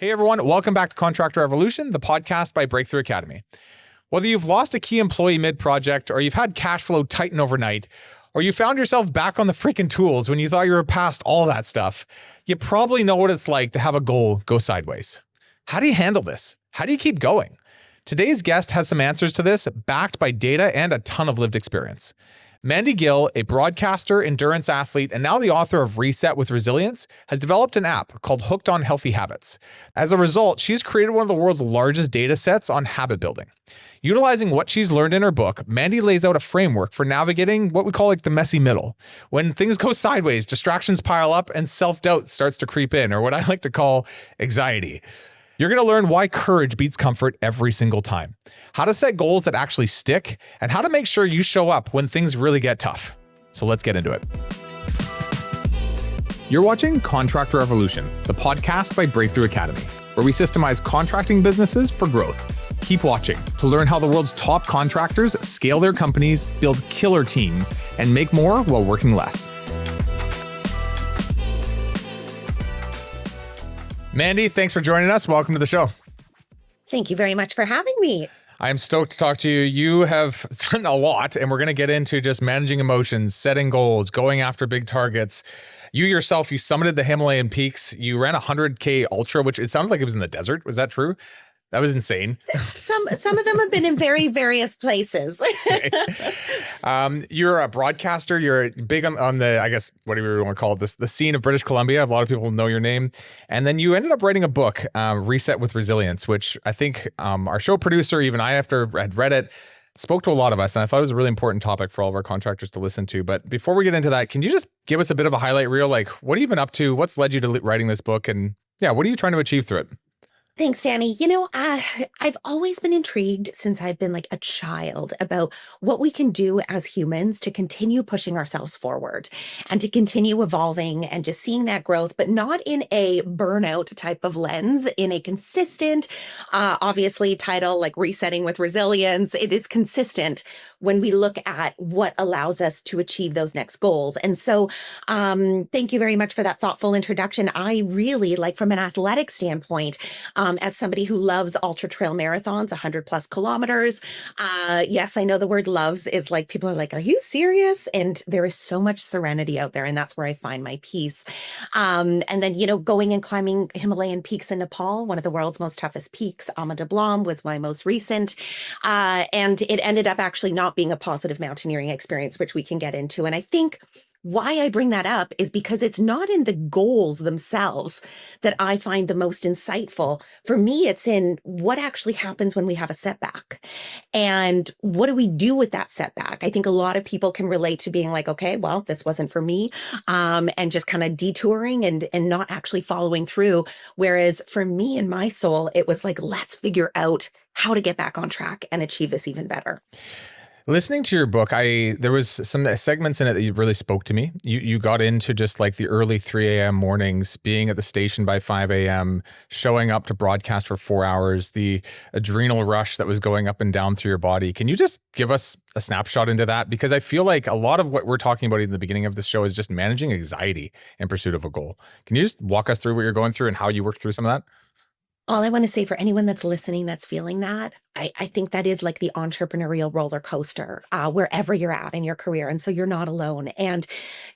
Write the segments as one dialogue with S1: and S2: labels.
S1: Hey everyone, welcome back to Contractor Evolution, the podcast by Breakthrough Academy. Whether you've lost a key employee mid-project, or you've had cash flow tighten overnight, or you found yourself back on the freaking tools when you thought you were past all that stuff, you probably know what it's like to have a goal go sideways. How do you handle this? How do you keep going? Today's guest has some answers to this, backed by data and a ton of lived experience. Mandy Gill, a broadcaster, endurance athlete, and now the author of Reset with Resilience, has developed an app called Hooked on Healthy Habits. As a result, she's created one of the world's largest data sets on habit building. Utilizing what she's learned in her book, Mandy lays out a framework for navigating what we call the messy middle. When things go sideways, distractions pile up, and self-doubt starts to creep in, or what I like to call anxiety. You're going to learn why courage beats comfort every single time, how to set goals that actually stick, and how to make sure you show up when things really get tough. So let's get into it. You're watching Contractor Evolution, the podcast by Breakthrough Academy, where we systemize contracting businesses for growth. Keep watching to learn how the world's top contractors scale their companies, build killer teams, and make more while working less. Mandy, thanks for joining us. Welcome to the show.
S2: Thank you very much for having me.
S1: I'm stoked to talk to you. You have done a lot, and we're going to get into just managing emotions, setting goals, going after big targets. You yourself, you summited the Himalayan peaks. You ran a 100K ultra, which it sounded like it was in the desert. Was that true? That was insane.
S2: Some of them have been in very various places.
S1: You're a broadcaster. You're big on the, I guess, whatever you want to call it, the scene of British Columbia. A lot of people know your name. And then you ended up writing a book, Reset with Resilience, which I think our show producer, even I, after I'd read it, spoke to a lot of us. And I thought it was a really important topic for all of our contractors to listen to. But before we get into that, can you just give us a bit of a highlight reel? Like, what have you been up to? What's led you to writing this book? And yeah, what are you trying to achieve through it?
S2: Thanks, Danny. You know, I've always been intrigued since I've been like a child about what we can do as humans to continue pushing ourselves forward and to continue evolving and just seeing that growth, but not in a burnout type of lens, in a consistent, obviously title like Resetting with Resilience. It is consistent when we look at what allows us to achieve those next goals. And so thank you very much for that thoughtful introduction. I really, like from an athletic standpoint, as somebody who loves ultra trail marathons, 100 plus kilometers. Yes, I know the word loves is like, people are like, are you serious? And there is so much serenity out there. And that's where I find my peace. And then, you know, going and climbing Himalayan peaks in Nepal, one of the world's most toughest peaks, Ama Dablam was my most recent. And it ended up actually not being a positive mountaineering experience, which we can get into. And I think why I bring that up is because it's not in the goals themselves that I find the most insightful. For me, it's in what actually happens when we have a setback and what do we do with that setback? I think a lot of people can relate to being like, okay, well, this wasn't for me, and just kind of detouring and not actually following through. Whereas for me and my soul, it was like, let's figure out how to get back on track and achieve this even better.
S1: Listening to your book, there was some segments in it that really spoke to me. You got into just like the early 3 a.m. mornings, being at the station by 5 a.m., showing up to broadcast for 4 hours, the adrenal rush that was going up and down through your body. Can you just give us a snapshot into that? Because I feel like a lot of what we're talking about in the beginning of this show is just managing anxiety in pursuit of a goal. Can you just walk us through what you're going through and how you worked through some of that?
S2: All I want to say for anyone that's listening, that's feeling that, I think that is like the entrepreneurial roller coaster, wherever you're at in your career. And so you're not alone. And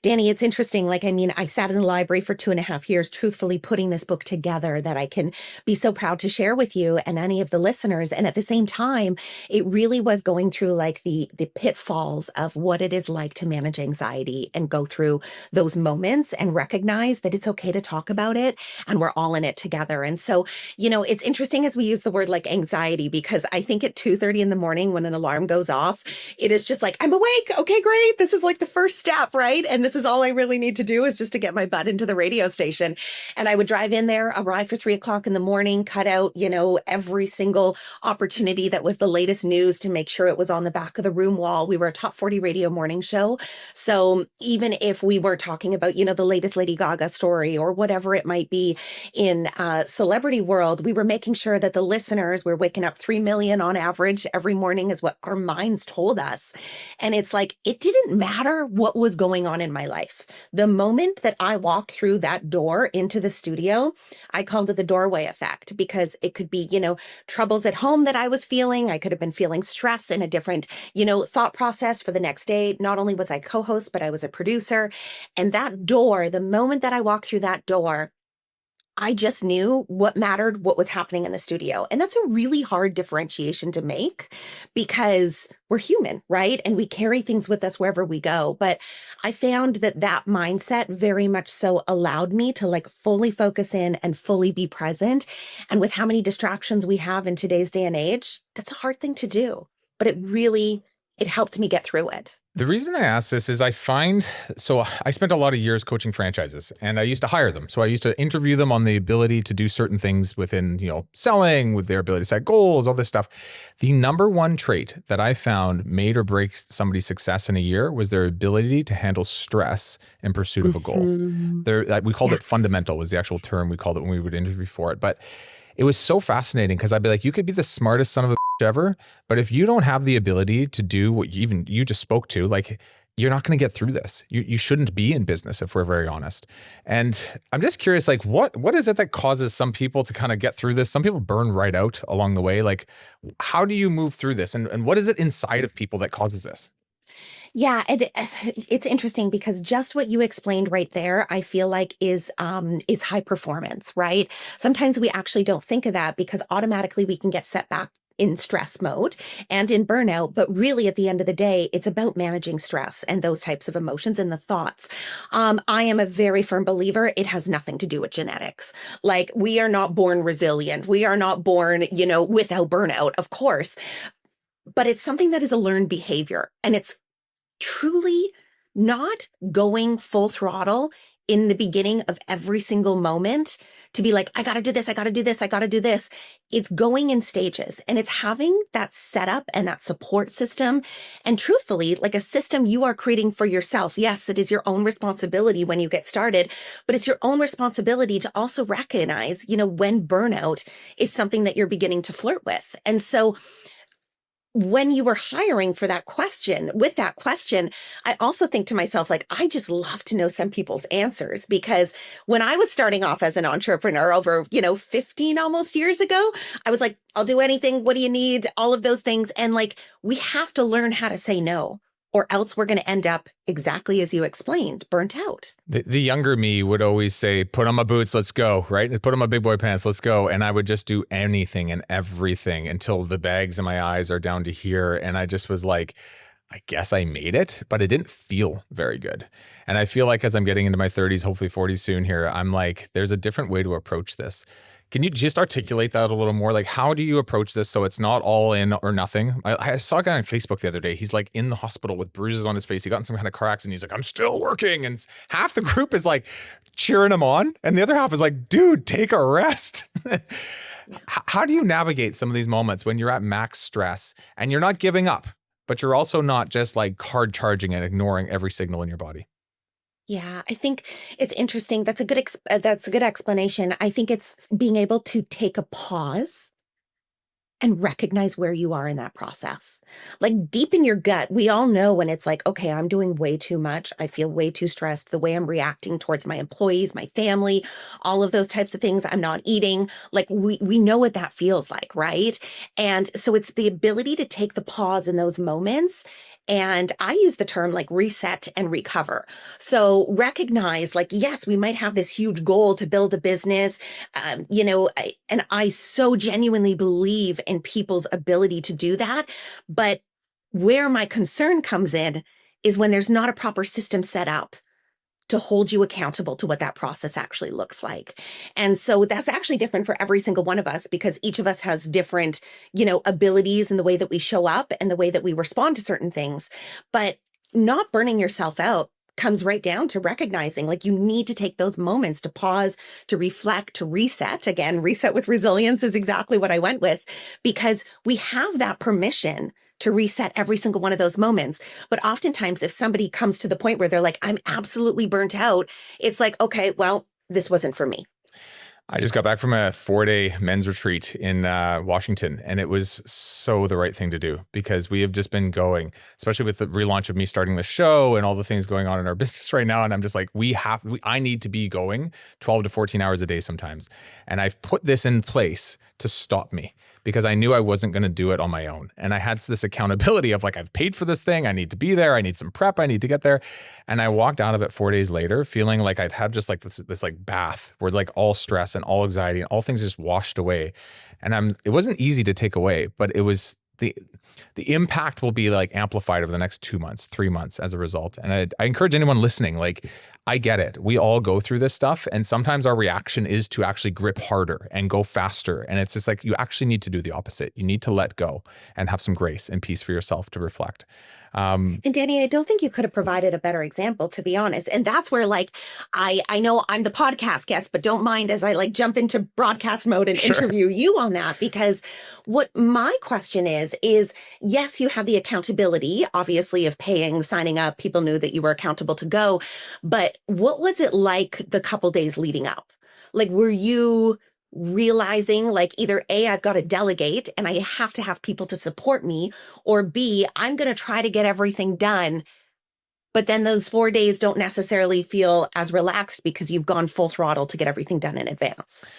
S2: Danny, it's interesting. Like, I mean, I sat in the library for 2.5 years, truthfully putting this book together that I can be so proud to share with you and any of the listeners. And at the same time, it really was going through like the pitfalls of what it is like to manage anxiety and go through those moments and recognize that it's okay to talk about it and we're all in it together. And so, you know, it's interesting as we use the word like anxiety, because I think at 2:30 in the morning when an alarm goes off, it is just like, I'm awake. Okay, great. This is like the first step, right? And this is all I really need to do is just to get my butt into the radio station. And I would drive in there, arrive for 3 o'clock in the morning, cut out, you know, every single opportunity that was the latest news to make sure it was on the back of the room wall. We were a top 40 radio morning show. So even if we were talking about, you know, the latest Lady Gaga story or whatever it might be in celebrity world, we were making sure that the listeners were waking up 3 million million on average every morning is what our minds told us. And it's like, it didn't matter what was going on in my life. The moment that I walked through that door into the studio, I called it the doorway effect, because it could be, troubles at home that I was feeling. I could have been feeling stress in a different, thought process for the next day. Not only was I co-host, but I was a producer. And that door, the moment that I walked through that door, I just knew what mattered, what was happening in the studio. And that's a really hard differentiation to make, because we're human, right? And we carry things with us wherever we go. But I found that mindset very much so allowed me to like fully focus in and fully be present. And with how many distractions we have in today's day and age, that's a hard thing to do. But it helped me get through it.
S1: The reason I ask this is I spent a lot of years coaching franchises, and I used to hire them. So I used to interview them on the ability to do certain things within, selling, with their ability to set goals, all this stuff. The number one trait that I found made or break somebody's success in a year was their ability to handle stress in pursuit of a goal. We called it fundamental, was the actual term we called it when we would interview for it. But it was so fascinating, because I'd be like, you could be the smartest son of a ever, but if you don't have the ability to do what you just spoke to, like, you're not going to get through this. You shouldn't be in business, if we're very honest. And I'm just curious, like, what is it that causes some people to kind of get through this? Some people burn right out along the way. Like, how do you move through this? And what is it inside of people that causes this?
S2: Yeah, it's interesting, because just what you explained right there, I feel like is high performance, right? Sometimes we actually don't think of that, because automatically we can get set back in stress mode and in burnout. But really, at the end of the day, it's about managing stress and those types of emotions and the thoughts. I am a very firm believer it has nothing to do with genetics. Like, we are not born resilient. We are not born, without burnout, of course. But it's something that is a learned behavior. And it's truly not going full throttle in the beginning of every single moment to be like, I got to do this, I got to do this, I got to do this. It's going in stages, and it's having that setup and that support system. And truthfully, like a system you are creating for yourself. Yes, it is your own responsibility when you get started, but it's your own responsibility to also recognize, when burnout is something that you're beginning to flirt with. And so when you were hiring for that question, I also think to myself, like, I just love to know some people's answers, because when I was starting off as an entrepreneur over, 15 almost years ago, I was like, I'll do anything. What do you need? All of those things. And like, we have to learn how to say no, or else we're going to end up exactly as you explained, burnt out.
S1: The younger me would always say, put on my boots, let's go, right? Put on my big boy pants, let's go. And I would just do anything and everything until the bags in my eyes are down to here. And I just was like, I guess I made it, but it didn't feel very good. And I feel like as I'm getting into my 30s, hopefully 40s soon here, I'm like, there's a different way to approach this. Can you just articulate that a little more? Like, how do you approach this so it's not all in or nothing? I saw a guy on Facebook the other day. He's like in the hospital with bruises on his face. He got in some kind of car accident. He's like, I'm still working. And half the group is like cheering him on. And the other half is like, dude, take a rest. How do you navigate some of these moments when you're at max stress and you're not giving up, but you're also not just like hard charging and ignoring every signal in your body?
S2: Yeah, I think it's interesting. That's a good explanation. I think it's being able to take a pause and recognize where you are in that process. Like, deep in your gut, we all know when it's like, okay, I'm doing way too much. I feel way too stressed. The way I'm reacting towards my employees, my family, all of those types of things. I'm not eating. Like, we know what that feels like, right? And so it's the ability to take the pause in those moments. And I use the term like reset and recover. So recognize, like, yes, we might have this huge goal to build a business, and I so genuinely believe in people's ability to do that. But where my concern comes in is when there's not a proper system set up to hold you accountable to what that process actually looks like. And so that's actually different for every single one of us, because each of us has different, abilities in the way that we show up and the way that we respond to certain things. But not burning yourself out comes right down to recognizing, like, you need to take those moments to pause, to reflect, to reset. Again, reset with resilience is exactly what I went with, because we have that permission to reset every single one of those moments. But oftentimes, if somebody comes to the point where they're like, I'm absolutely burnt out, it's like, okay, well, this wasn't for me.
S1: I just got back from a 4-day men's retreat in Washington, and it was so the right thing to do because we have just been going, especially with the relaunch of me starting the show and all the things going on in our business right now. And I'm just like, I need to be going 12 to 14 hours a day sometimes. And I've put this in place to stop me because I knew I wasn't going to do it on my own. And I had this accountability of like, I've paid for this thing. I need to be there. I need some prep. I need to get there. And I walked out of it 4 days later feeling like I'd had just like this like bath where like all stress and all anxiety and all things just washed away. And it wasn't easy to take away, but it was the impact will be like amplified over the next 2 months, 3 months as a result. And I encourage anyone listening, like, I get it. We all go through this stuff. And sometimes our reaction is to actually grip harder and go faster. And it's just like, you actually need to do the opposite. You need to let go and have some grace and peace for yourself to reflect.
S2: And Danny, I don't think you could have provided a better example, to be honest. And that's where like, I know I'm the podcast guest, but don't mind as I like jump into broadcast mode and interview you on that, because what my question is yes, you have the accountability, obviously, of paying, signing up. People knew that you were accountable to go. But what was it like the couple days leading up? Like, were you realizing like either A, I've got to delegate and I have to have people to support me, or B, I'm going to try to get everything done. But then those 4 days don't necessarily feel as relaxed because you've gone full throttle to get everything done in advance.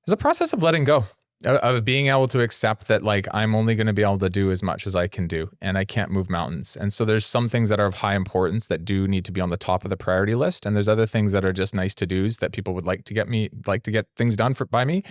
S1: There's a process of letting go, of being able to accept that like I'm only going to be able to do as much as I can do and I can't move mountains. And so there's some things that are of high importance that do need to be on the top of the priority list. And there's other things that are just nice to do's that people would like to get things done by me.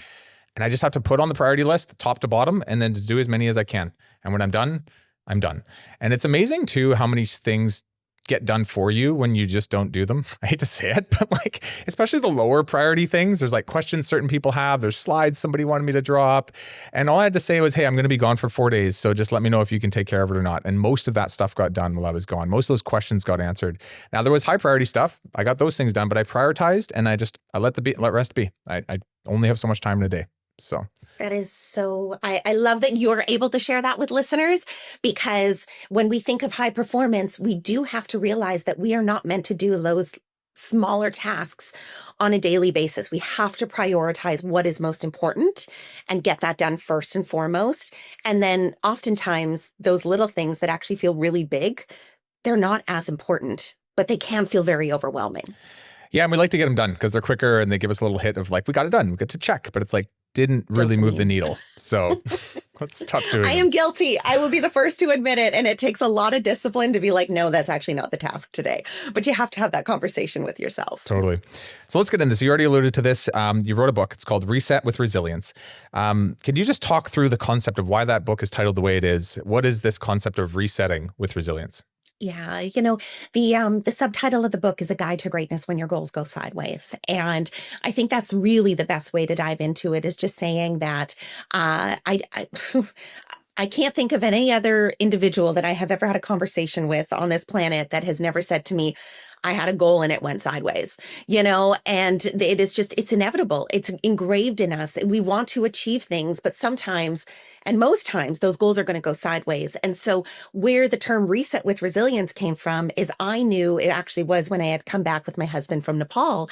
S1: And I just have to put on the priority list, top to bottom, and then to do as many as I can. And when I'm done, I'm done. And it's amazing too, how many things get done for you when you just don't do them. I hate to say it, but like, especially the lower priority things, there's like questions certain people have, there's slides somebody wanted me to draw up. And all I had to say was, hey, I'm going to be gone for 4 days. So just let me know if you can take care of it or not. And most of that stuff got done while I was gone. Most of those questions got answered. Now there was high priority stuff. I got those things done, but I prioritized and I let rest be. I only have so much time in a day. So
S2: that is so, I love that you're able to share that with listeners, because when we think of high performance, we do have to realize that we are not meant to do those smaller tasks on a daily basis. We have to prioritize what is most important and get that done first and foremost. And then oftentimes those little things that actually feel really big, they're not as important, but they can feel very overwhelming.
S1: Yeah, and we like to get them done because they're quicker and they give us a little hit of like, we got it done, we get to check, but it's like, didn't really move the needle. So it's tough doing.
S2: I am guilty. I will be the first to admit it. And it takes a lot of discipline to be like, no, that's actually not the task today. But you have to have that conversation with yourself.
S1: Totally. So let's get into this. You already alluded to this. You wrote a book. It's called Reset with Resilience. Can you just talk through the concept of why that book is titled the way it is? What is this concept of resetting with resilience?
S2: Yeah, the subtitle of the book is A Guide to Greatness When Your Goals Go Sideways. And I think that's really the best way to dive into it, is just saying that I can't think of any other individual that I have ever had a conversation with on this planet that has never said to me, I had a goal and it went sideways, and it's inevitable. It's engraved in us. We want to achieve things, but sometimes, and most times, those goals are going to go sideways. And so where the term reset with resilience came from is I knew it actually was when I had come back with my husband from Nepal,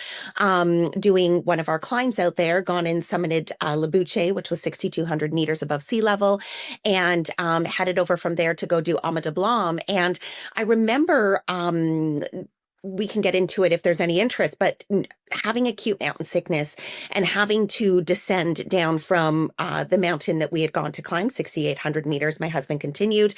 S2: doing one of our climbs out there, gone and summited Labuche, which was 6,200 meters above sea level, and headed over from there to go do Ama Dablam. And I remember we can get into it if there's any interest, but having acute mountain sickness and having to descend down from the mountain that we had gone to climb, 6,800 meters, my husband continued.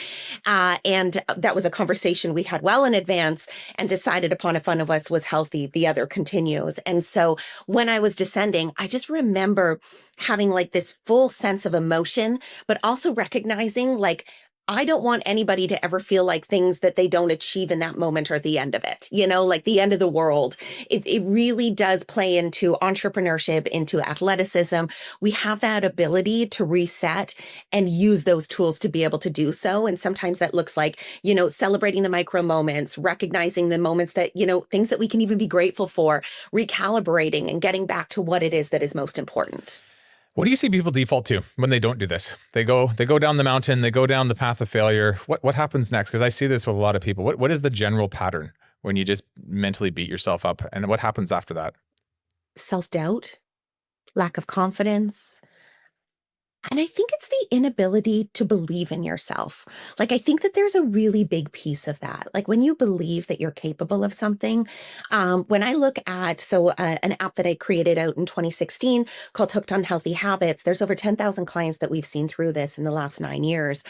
S2: And that was a conversation we had well in advance and decided upon if one of us was healthy, the other continues. And so when I was descending, I just remember having like this full sense of emotion, but also recognizing like, I don't want anybody to ever feel like things that they don't achieve in that moment are the end of it, like the end of the world. It really does play into entrepreneurship, into athleticism. We have that ability to reset and use those tools to be able to do so. And sometimes that looks like, celebrating the micro moments, recognizing the moments that, things that we can even be grateful for, recalibrating and getting back to what it is that is most important.
S1: What do you see people default to when they don't do this? They go down the mountain, they go down the path of failure. What happens next? Because I see this with a lot of people. What is the general pattern when you just mentally beat yourself up? And what happens after that?
S2: Self-doubt, lack of confidence. And I think it's the inability to believe in yourself. Like, I think that there's a really big piece of that. Like, when you believe that you're capable of something, when I look at, an app that I created out in 2016 called Hooked on Healthy Habits, there's over 10,000 clients that we've seen through this in the last 9 years.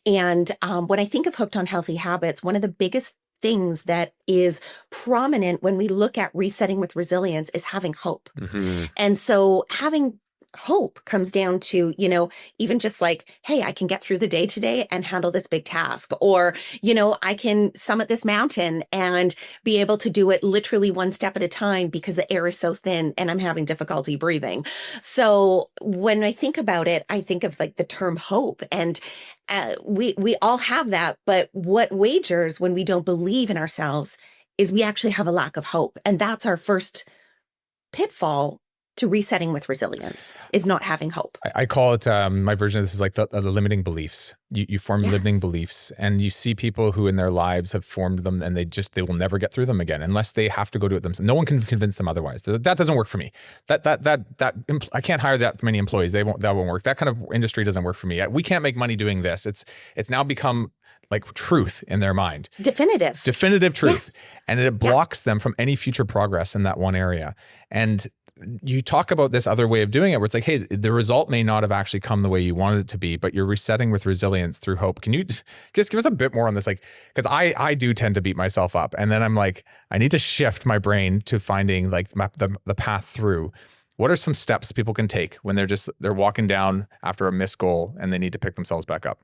S2: And when I think of Hooked on Healthy Habits, one of the biggest things that is prominent when we look at resetting with resilience is having hope.
S1: Mm-hmm.
S2: And so having hope comes down to, even just like, hey, I can get through the day today and handle this big task. Or, I can summit this mountain and be able to do it literally one step at a time because the air is so thin and I'm having difficulty breathing. So when I think about it, I think of like the term hope, and we all have that. But what wagers when we don't believe in ourselves is we actually have a lack of hope. And that's our first pitfall to resetting with resilience, is not having hope.
S1: I call it, my version of this is like the limiting beliefs. You form limiting beliefs, and you see people who in their lives have formed them, and they will never get through them again unless they have to go do it themselves. No one can convince them otherwise. That doesn't work for me. I can't hire that many employees. That won't work. That kind of industry doesn't work for me. We can't make money doing this. It's now become like truth in their mind. Definitive truth. Yes. And it blocks them from any future progress in that one area. And you talk about this other way of doing it where it's like, hey, the result may not have actually come the way you wanted it to be, but you're resetting with resilience through hope. Can you just give us a bit more on this? Like, because I do tend to beat myself up, and then I'm like, I need to shift my brain to finding like the path through. What are some steps people can take when they're walking down after a missed goal and they need to pick themselves back up?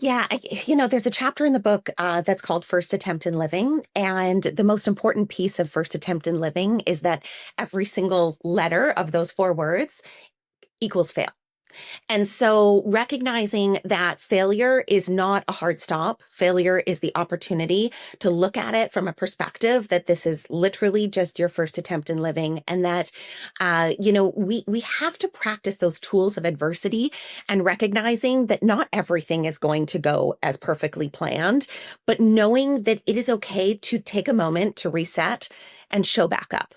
S2: Yeah, there's a chapter in the book that's called First Attempt in Living. And the most important piece of First Attempt in Living is that every single letter of those 4 words equals fail. And so recognizing that failure is not a hard stop, failure is the opportunity to look at it from a perspective that this is literally just your first attempt in living. And that, we have to practice those tools of adversity and recognizing that not everything is going to go as perfectly planned, but knowing that it is okay to take a moment to reset and show back up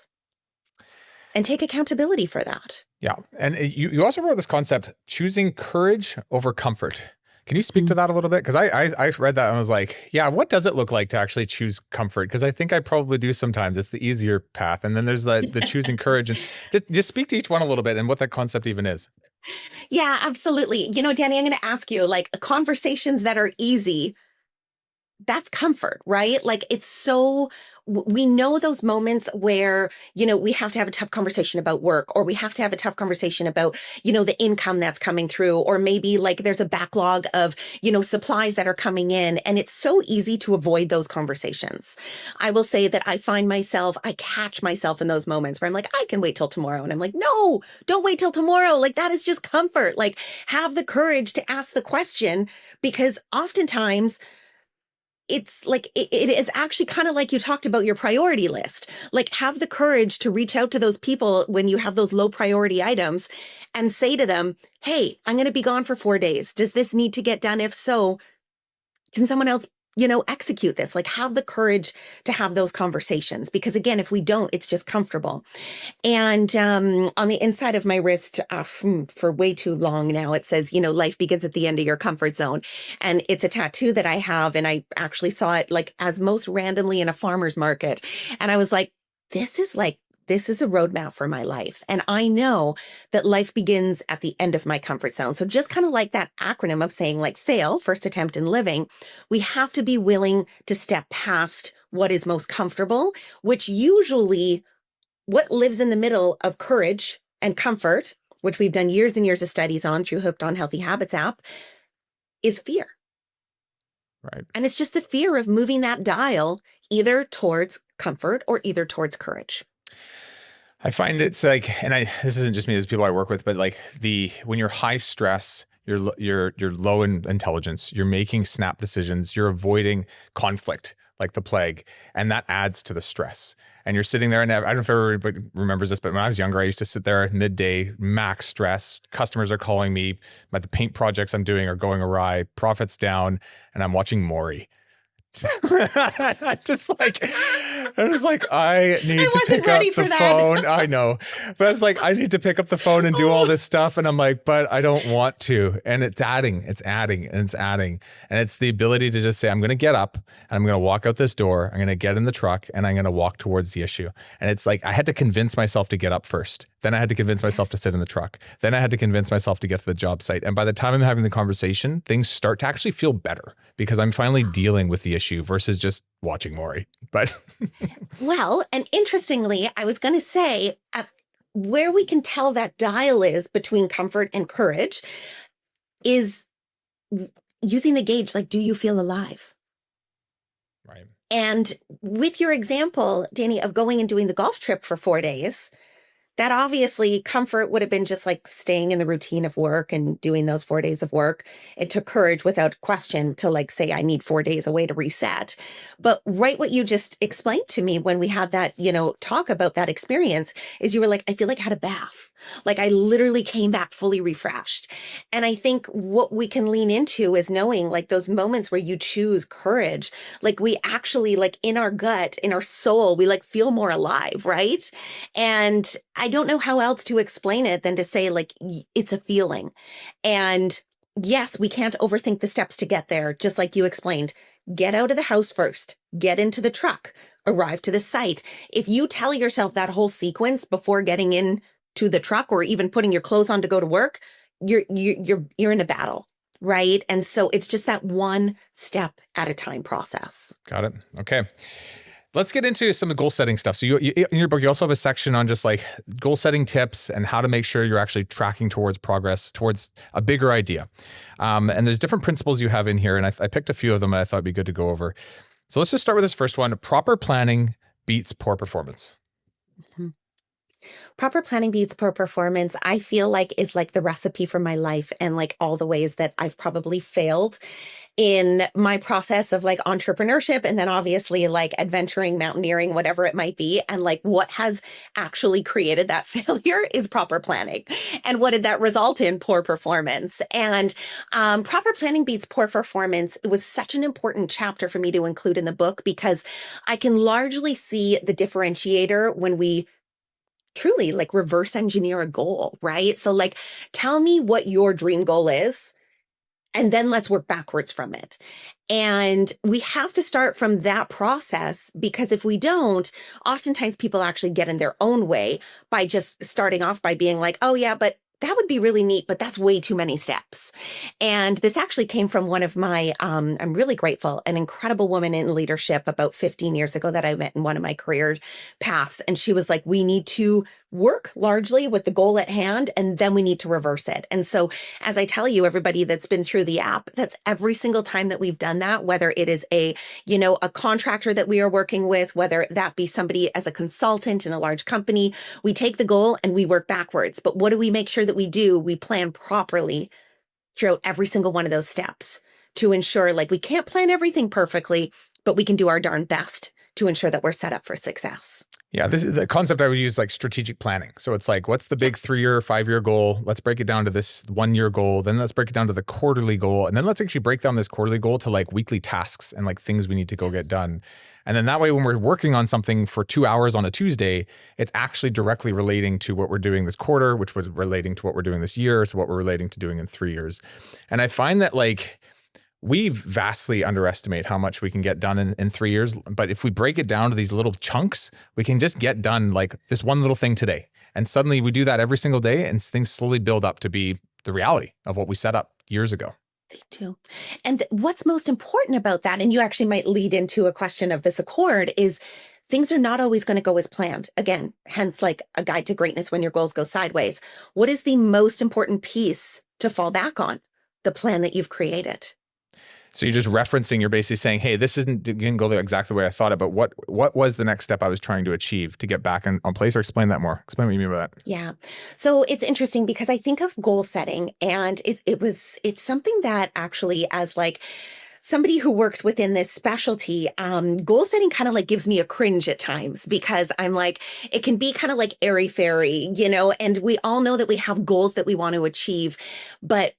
S2: and take accountability for that.
S1: Yeah. And you also wrote this concept, choosing courage over comfort. Can you speak to that a little bit? Because I read that and I was like, yeah, what does it look like to actually choose comfort? Because I think I probably do sometimes. It's the easier path. And then there's the choosing courage. And just speak to each one a little bit and what that concept even is.
S2: Yeah, absolutely. Danny, I'm going to ask you, like, conversations that are easy, that's comfort, right? Like, we know those moments where, we have to have a tough conversation about work, or we have to have a tough conversation about, the income that's coming through, or maybe like there's a backlog of, supplies that are coming in. And it's so easy to avoid those conversations. I will say that I catch myself in those moments where I'm like, I can wait till tomorrow. And I'm like, no, don't wait till tomorrow. Like, that is just comfort. Like, have the courage to ask the question, because oftentimes it's like, it is actually kind of like you talked about your priority list. Like, have the courage to reach out to those people when you have those low priority items and say to them, hey, I'm going to be gone for 4 days. Does this need to get done? If so, can someone else, execute this? Like, have the courage to have those conversations, because again, if we don't, it's just comfortable. And on the inside of my wrist, for way too long now, it says, life begins at the end of your comfort zone. And it's a tattoo that I have. And I actually saw it like as most randomly in a farmer's market. And I was like, this is a roadmap for my life. And I know that life begins at the end of my comfort zone. So just kind of like that acronym of saying, like, fail, first attempt in living, we have to be willing to step past what is most comfortable, which usually what lives in the middle of courage and comfort, which we've done years and years of studies on through Hooked on Healthy Habits app, is fear.
S1: Right.
S2: And it's just the fear of moving that dial either towards comfort or either towards courage.
S1: I find it's like, and this isn't just me, there's people I work with, but like when you're high stress, you're low in intelligence, you're making snap decisions, you're avoiding conflict like the plague, and that adds to the stress. And you're sitting there, and I don't know if everybody remembers this, but when I was younger, I used to sit there at midday, max stress. Customers are calling me, but the paint projects I'm doing are going awry, profits down, and I'm watching Maury. I'm just like, I need
S2: I
S1: to
S2: wasn't
S1: pick up
S2: ready
S1: the
S2: for that.
S1: phone. I know. But I was like, I need to pick up the phone and do all this stuff. And I'm like, but I don't want to. And it's adding. And it's the ability to just say, I'm going to get up and I'm going to walk out this door. I'm going to get in the truck and I'm going to walk towards the issue. And it's like, I had to convince myself to get up first. Then I had to convince myself to sit in the truck. Then I had to convince myself to get to the job site. And by the time I'm having the conversation, things start to actually feel better because I'm finally dealing with the issue versus just watching Maury. But
S2: Well, and interestingly, I was going to say where we can tell that dial is between comfort and courage is using the gauge, like, do you feel alive?
S1: right.
S2: And with your example, Danny, of going and doing the golf trip for 4 days, that obviously comfort would have been just like staying in the routine of work and doing those 4 days of work. It took courage without question to like say, I need 4 days away to reset. But right what you just explained to me when we had that, talk about that experience is you were like, I feel like I had a bath. Like I literally came back fully refreshed. And I think what we can lean into is knowing like those moments where you choose courage, like we actually like in our gut, in our soul, we like feel more alive, right? And I don't know how else to explain it than to say like it's a feeling. And yes, we can't overthink the steps to get there, just like you explained. Get out of the house first, get into the truck, arrive to the site. If you tell yourself that whole sequence before getting in to the truck or even putting your clothes on to go to work, you're in a battle, right? And so it's just that one step at a time process.
S1: Got it. Okay. Let's get into some of the goal setting stuff. So you in your book, you also have a section on just like goal setting tips and how to make sure you're actually tracking towards progress, towards a bigger idea. And there's different principles you have in here. And I picked a few of them that I thought would be good to go over. So let's just start with this first one. Proper planning beats poor performance.
S2: Mm-hmm. Proper planning beats poor performance, I feel like is like the recipe for my life and like all the ways that I've probably failed in my process of like entrepreneurship and then obviously like adventuring, mountaineering, whatever it might be. And like what has actually created that failure is proper planning. And what did that result in? Poor performance. And proper planning beats poor performance. It was such an important chapter for me to include in the book because I can largely see the differentiator when we truly like reverse engineer a goal, right? So like, tell me what your dream goal is, and then let's work backwards from it. And we have to start from that process because if we don't, oftentimes people actually get in their own way by just starting off by being like, oh yeah, but that would be really neat, but that's way too many steps. And this actually came from one of my, I'm really grateful, an incredible woman in leadership about 15 years ago that I met in one of my career paths. And she was like, we need to work largely with the goal at hand, and then we need to reverse it. And so as I tell you, everybody that's been through the app, that's every single time that we've done that, whether it is a contractor that we are working with, whether that be somebody as a consultant in a large company, we take the goal and we work backwards. But what do we make sure that we do? We plan properly throughout every single one of those steps to ensure like we can't plan everything perfectly, but we can do our darn best to ensure that we're set up for success.
S1: Yeah, this is the concept I would use, like strategic planning. So it's like, what's the big 3-year, 5-year goal? Let's break it down to this 1-year goal. Then let's break it down to the quarterly goal. And then let's actually break down this quarterly goal to like weekly tasks and like things we need to go get done. And then that way, when we're working on something for 2 hours on a Tuesday, it's actually directly relating to what we're doing this quarter, which was relating to what we're doing this year, to what we're relating to doing in 3 years. And I find that like, we vastly underestimate how much we can get done in 3 years. But if we break it down to these little chunks, we can just get done like this one little thing today. And suddenly we do that every single day and things slowly build up to be the reality of what we set up years ago.
S2: They do. And what's most important about that, and you actually might lead into a question of this accord, is things are not always going to go as planned. Again, hence like a guide to greatness when your goals go sideways. What is the most important piece to fall back on? The plan that you've created.
S1: So you're just referencing, you're basically saying, hey, this didn't go exactly the way I thought it, but what was the next step I was trying to achieve to get back on place? Or explain that more. Explain what you mean by that.
S2: Yeah. So it's interesting because I think of goal setting and it's something that actually as like somebody who works within this specialty, goal setting kind of like gives me a cringe at times because I'm like, it can be kind of like airy fairy, and we all know that we have goals that we want to achieve, but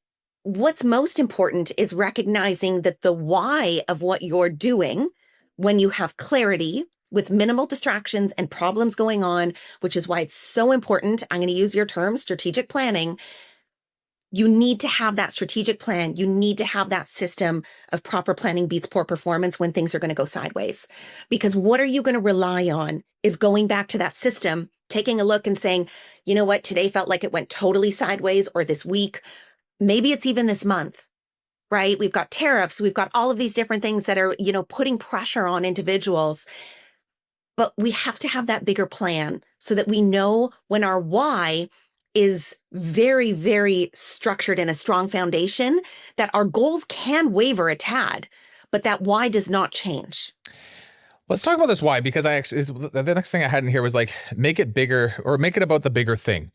S2: what's most important is recognizing that the why of what you're doing, when you have clarity with minimal distractions and problems going on, which is why it's so important. I'm going to use your term, strategic planning. You need to have that strategic plan. You need to have that system of proper planning beats poor performance when things are going to go sideways. Because what are you going to rely on is going back to that system, taking a look and saying, you know what, today felt like it went totally sideways, or this week, maybe it's even this month, right? We've got tariffs. We've got all of these different things that are, putting pressure on individuals. But we have to have that bigger plan so that we know when our why is very, very structured in a strong foundation, that our goals can waver a tad, but that why does not change.
S1: Let's talk about this why, because the next thing I had in here was like, make it bigger, or make it about the bigger thing.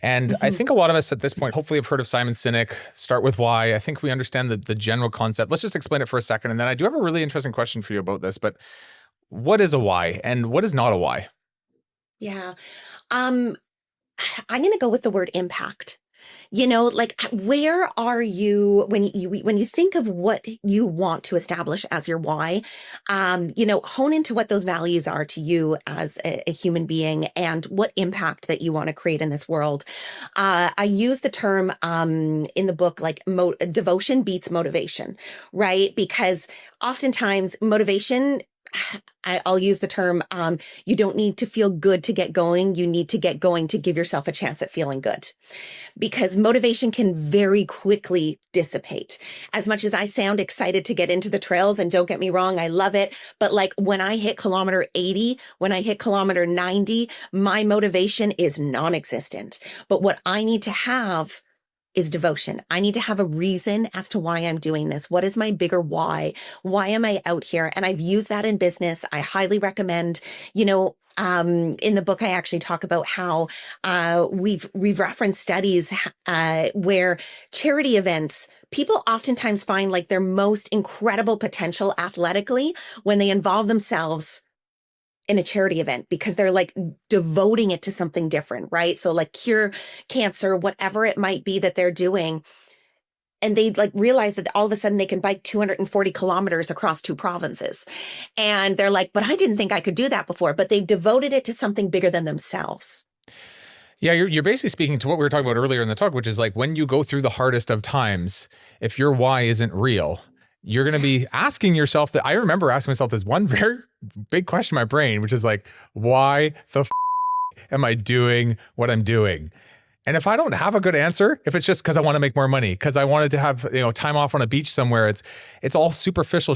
S1: And I think a lot of us at this point, hopefully have heard of Simon Sinek, start with why. I think we understand the general concept. Let's just explain it for a second. And then I do have a really interesting question for you about this, but what is a why and what is not a why?
S2: Yeah. I'm going to go with the word impact. Like, where are you when you think of what you want to establish as your why, hone into what those values are to you as a human being and what impact that you want to create in this world. I use the term in the book, like devotion beats motivation, right? Because oftentimes motivation, I'll use the term, you don't need to feel good to get going. You need to get going to give yourself a chance at feeling good, because motivation can very quickly dissipate. As much as I sound excited to get into the trails, and don't get me wrong, I love it. But like when I hit kilometer 80, when I hit kilometer 90, my motivation is non-existent. But what I need to have is devotion. I need to have a reason as to why I'm doing this. What is my bigger why? Why am I out here? And I've used that in business. I highly recommend, in the book, I actually talk about how we've referenced studies where charity events, people oftentimes find like their most incredible potential athletically when they involve themselves in a charity event, because they're like devoting it to something different, right? So like cure cancer, whatever it might be that they're doing. And they like realize that all of a sudden they can bike 240 kilometers across 2 provinces. And they're like, but I didn't think I could do that before, but they've devoted it to something bigger than themselves.
S1: Yeah, you're basically speaking to what we were talking about earlier in the talk, which is like when you go through the hardest of times, if your why isn't real, you're going to be asking yourself that. I remember asking myself this one very big question in my brain, which is like, why the am I doing what I'm doing? And if I don't have a good answer, if it's just because I want to make more money, because I wanted to have time off on a beach somewhere, it's all superficial.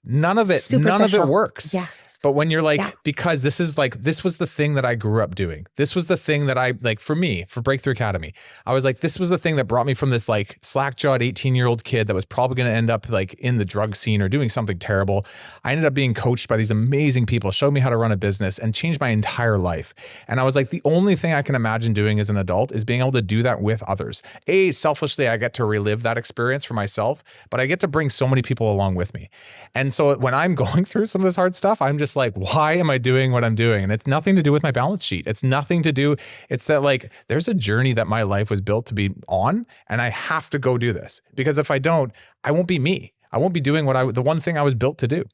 S1: None of it works.
S2: Yes.
S1: But when you're like, because this was the thing that I grew up doing. This was the thing that I like for me, for Breakthrough Academy. I was like, this was the thing that brought me from this like slack-jawed 18-year-old kid that was probably going to end up like in the drug scene or doing something terrible. I ended up being coached by these amazing people, showed me how to run a business and changed my entire life. And I was like, the only thing I can imagine doing as an adult is being able to do that with others. Selfishly, I get to relive that experience for myself, but I get to bring so many people along with me. And so when I'm going through some of this hard stuff, I'm just like, why am I doing what I'm doing? And it's nothing to do with my balance sheet. It's nothing to do. It's that like, there's a journey that my life was built to be on, and I have to go do this, because if I don't, I won't be me. I won't be doing the one thing I was built to do.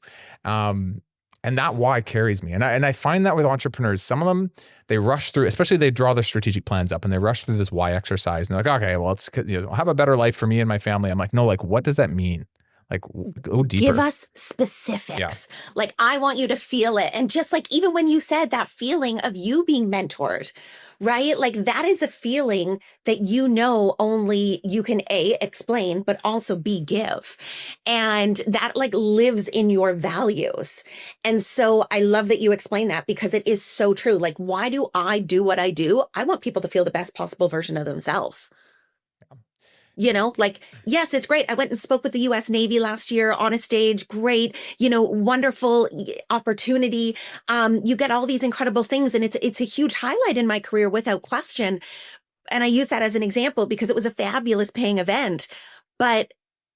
S1: And that why carries me. And I find that with entrepreneurs, some of them, they rush through, especially they draw their strategic plans up and they rush through this why exercise. And they're like, okay, well, it's, have a better life for me and my family. I'm like, no, like, what does that mean? Like, go deeper.
S2: Give us specifics. Yeah. Like, I want you to feel it. And just like, even when you said that feeling of you being mentored, right? Like, that is a feeling that only you can A, explain, but also B, give. And that like lives in your values. And so I love that you explain that, because it is so true. Like, why do I do what I do? I want people to feel the best possible version of themselves. Like, yes, it's great. I went and spoke with the US Navy last year on a stage. Great, wonderful opportunity. You get all these incredible things, and it's a huge highlight in my career without question. And I use that as an example because it was a fabulous paying event. But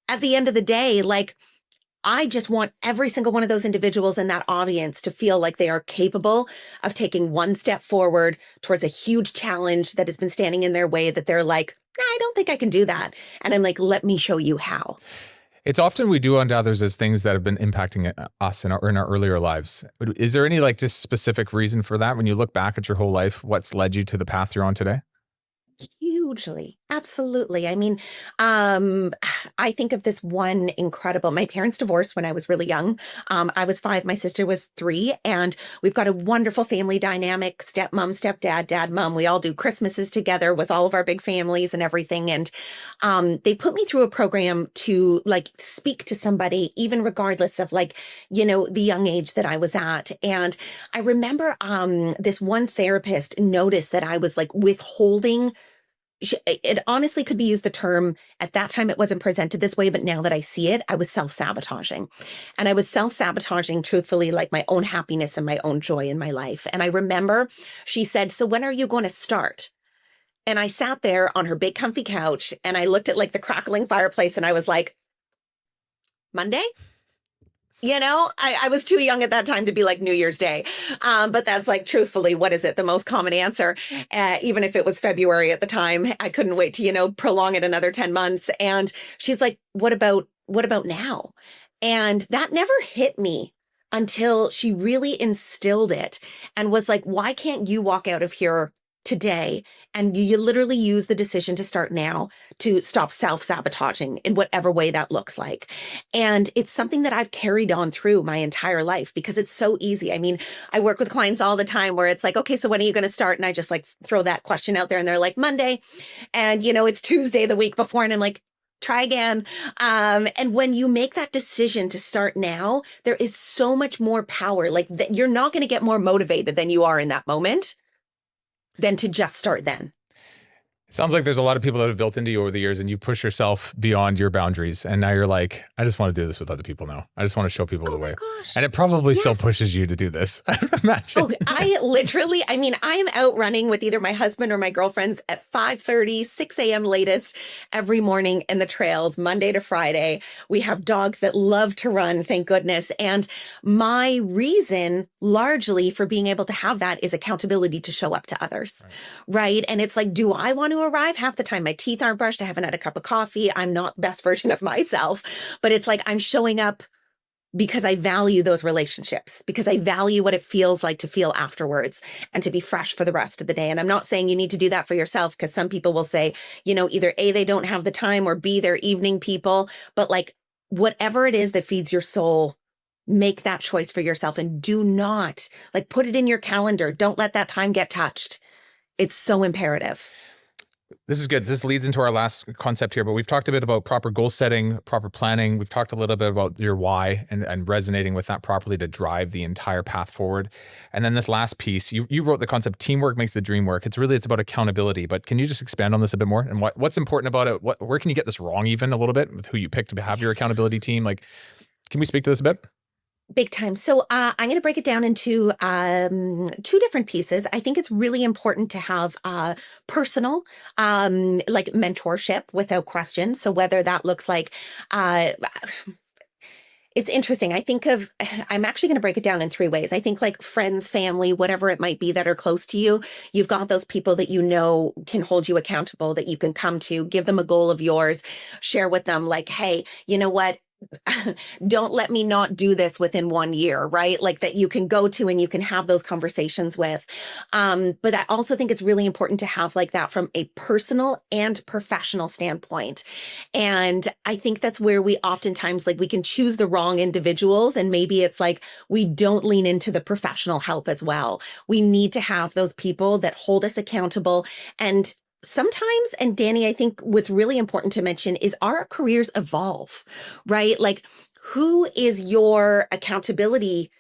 S2: at the end of the day, like, I just want every single one of those individuals in that audience to feel like they are capable of taking one step forward towards a huge challenge that has been standing in their way, that they're like, I don't think I can do that. And I'm like, let me show you how.
S1: It's often we do unto others as things that have been impacting us in our earlier lives. Is there any like just specific reason for that? When you look back at your whole life, what's led you to the path you're on today?
S2: Hugely. Absolutely. I mean, I think of this one incredible, my parents divorced when I was really young. I was 5, my sister was 3, and we've got a wonderful family dynamic, stepmom, stepdad, dad, mom. We all do Christmases together with all of our big families and everything. And they put me through a program to like speak to somebody, even regardless of like, the young age that I was at. And I remember this one therapist noticed that I was like withholding. It honestly could be used the term at that time. It wasn't presented this way, but now that I see it, I was self-sabotaging. And I was self-sabotaging, truthfully, like my own happiness and my own joy in my life. And I remember she said, "So when are you going to start?" And I sat there on her big comfy couch and I looked at like the crackling fireplace and I was like, Monday? I was too young at that time to be like New Year's Day. But that's like, truthfully, what is it? The most common answer. Even if it was February at the time, I couldn't wait to, prolong it another 10 months. And she's like, what about now? And that never hit me until she really instilled it and was like, why can't you walk out of here today and you literally use the decision to start now to stop self-sabotaging in whatever way that looks like. And it's something that I've carried on through my entire life because it's so easy. I mean, I work with clients all the time where it's like, okay, so when are you going to start? And I just like throw that question out there and they're like, Monday. And it's Tuesday the week before. And I'm like, try again. And when you make that decision to start now, there is so much more power. Like that, you're not going to get more motivated than you are in that moment than to just start then.
S1: It sounds like there's a lot of people that have built into you over the years and you push yourself beyond your boundaries. And now you're like, I just want to do this with other people now. I just want to show people the way.
S2: Gosh.
S1: And it probably still pushes you to do this, I would imagine.
S2: Oh, I am out running with either my husband or my girlfriends at 5:30, 6 a.m. latest every morning in the trails, Monday to Friday. We have dogs that love to run, thank goodness. And my reason largely for being able to have that is accountability to show up to others, right? And it's like, do I want to arrive? Half the time my teeth aren't brushed. I haven't had a cup of coffee. I'm not the best version of myself, but it's like I'm showing up because I value those relationships, because I value what it feels like to feel afterwards and to be fresh for the rest of the day. And I'm not saying you need to do that for yourself because some people will say, either A, they don't have the time or B, they're evening people, but like whatever it is that feeds your soul, make that choice for yourself and do not like put it in your calendar. Don't let that time get touched. It's so imperative.
S1: This is good. This leads into our last concept here, but we've talked a bit about proper goal setting, proper planning. We've talked a little bit about your why and resonating with that properly to drive the entire path forward. And then this last piece, you wrote the concept, teamwork makes the dream work. It's about accountability, but can you just expand on this a bit more? And what's important about it? Where can you get this wrong even a little bit with who you pick to have your accountability team? Like, can we speak to this a bit?
S2: Big time. So I'm going to break it down into 2 different pieces. I think it's really important to have personal, like mentorship without question. So whether that looks like, it's interesting. I'm actually going to break it down in 3 ways. I think like friends, family, whatever it might be that are close to you, you've got those people that can hold you accountable, that you can come to, give them a goal of yours, share with them like, hey, you know what? Don't let me not do this within 1 year, right? Like that you can go to and you can have those conversations with. But I also think it's really important to have like that from a personal and professional standpoint. And I think that's where we oftentimes like we can choose the wrong individuals. And maybe it's like we don't lean into the professional help as well. We need to have those people that hold us accountable. And sometimes, and Danny, I think what's really important to mention is our careers evolve, right? Like who is your accountability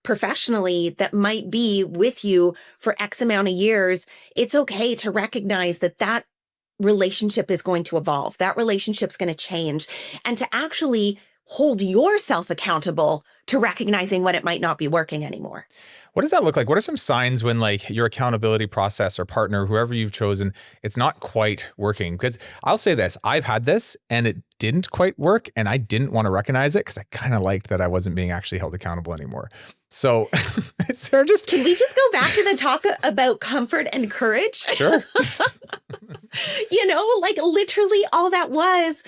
S2: professionally that might be with you for X amount of years? It's okay to recognize that relationship is going to evolve. That relationship's going to change, and to actually hold yourself accountable to recognizing when it might not be working anymore.
S1: What does that look like? What are some signs when like your accountability process or partner, whoever you've chosen, it's not quite working? Because I'll say this, I've had this and it didn't quite work and I didn't want to recognize it because I kind of liked that I wasn't being actually held accountable anymore. So is there just...
S2: Can we just go back to the talk about comfort and courage?
S1: Sure.
S2: Like literally all that was,